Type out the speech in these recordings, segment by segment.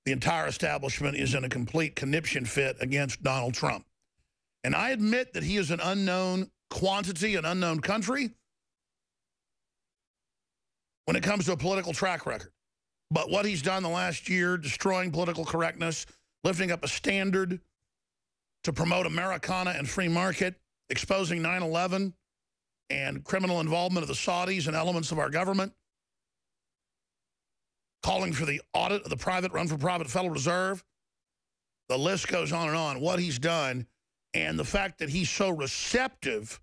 the entire establishment is in a complete conniption fit against Donald Trump. And I admit that he is an unknown quantity, an unknown country when it comes to a political track record. But what he's done the last year, destroying political correctness, lifting up a standard to promote Americana and free market, exposing 9/11 and criminal involvement of the Saudis and elements of our government, calling for the audit of the private run-for-profit Federal Reserve. The list goes on and on. What he's done, and the fact that he's so receptive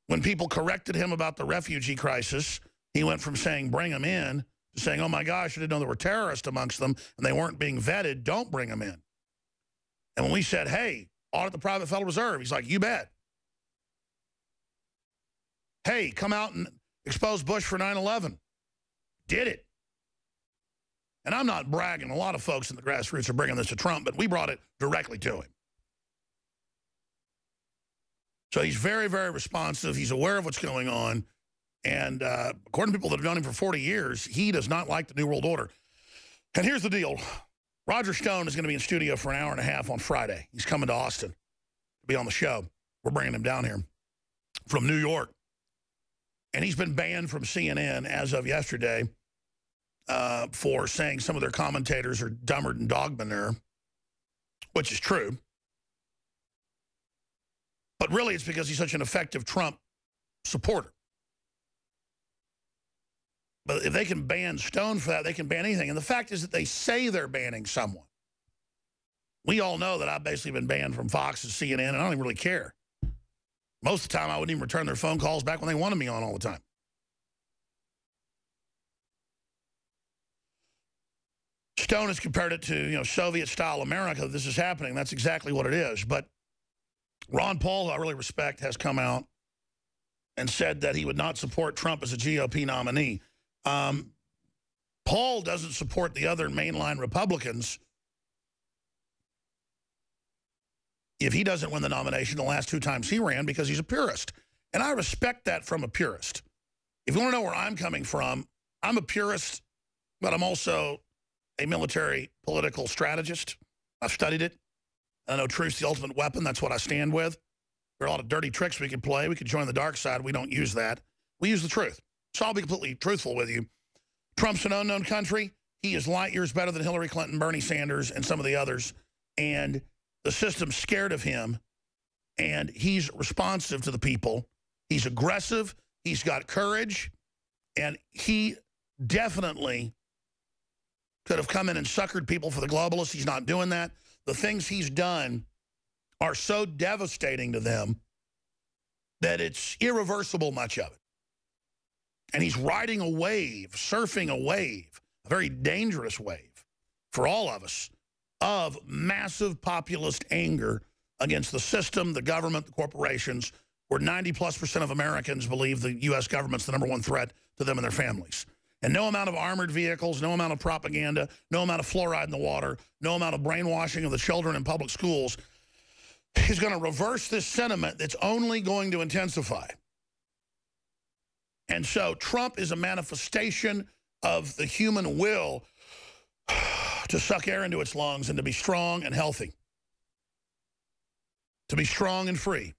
when people corrected him about the refugee crisis, he went from saying, bring them in, to saying, oh my gosh, I didn't know there were terrorists amongst them and they weren't being vetted. Don't bring them in. And when we said, hey, audit the private Federal Reserve, he's like, you bet. Hey, come out and expose Bush for 9/11. Did it. And I'm not bragging. A lot of folks in the grassroots are bringing this to Trump, but we brought it directly to him. So he's very, very responsive. He's aware of what's going on. And according to people that have known him for 40 years, he does not like the New World Order. And here's the deal. Roger Stone is going to be in studio for an hour and a half on Friday. He's coming to Austin to be on the show. We're bringing him down here from New York. And he's been banned from CNN as of yesterday for saying some of their commentators are dumber than dog manure, which is true. But really, it's because he's such an effective Trump supporter. But if they can ban Stone for that, they can ban anything. And the fact is that they say they're banning someone. We all know that I've basically been banned from Fox and CNN, and I don't even really care. Most of the time, I wouldn't even return their phone calls back when they wanted me on all the time. Stone has compared it to, Soviet-style America. This is happening. That's exactly what it is. But Ron Paul, who I really respect, has come out and said that he would not support Trump as a GOP nominee. Paul doesn't support the other mainline Republicans if he doesn't win the nomination the last 2 times he ran, because he's a purist. And I respect that from a purist. If you want to know where I'm coming from, I'm a purist, but I'm also a military political strategist. I've studied it. I know truth's the ultimate weapon. That's what I stand with. There are a lot of dirty tricks we could play. We could join the dark side. We don't use that. We use the truth. So I'll be completely truthful with you. Trump's an unknown country. He is light years better than Hillary Clinton, Bernie Sanders, and some of the others. And the system's scared of him. And he's responsive to the people. He's aggressive. He's got courage. And he definitely could have come in and suckered people for the globalists. He's not doing that. The things he's done are so devastating to them that it's irreversible, much of it. And he's riding a wave, surfing a wave, a very dangerous wave for all of us, of massive populist anger against the system, the government, the corporations, where 90+% of Americans believe the U.S. government's the #1 threat to them and their families. And no amount of armored vehicles, no amount of propaganda, no amount of fluoride in the water, no amount of brainwashing of the children in public schools is going to reverse this sentiment that's only going to intensify. And so Trump is a manifestation of the human will to suck air into its lungs and to be strong and healthy, to be strong and free.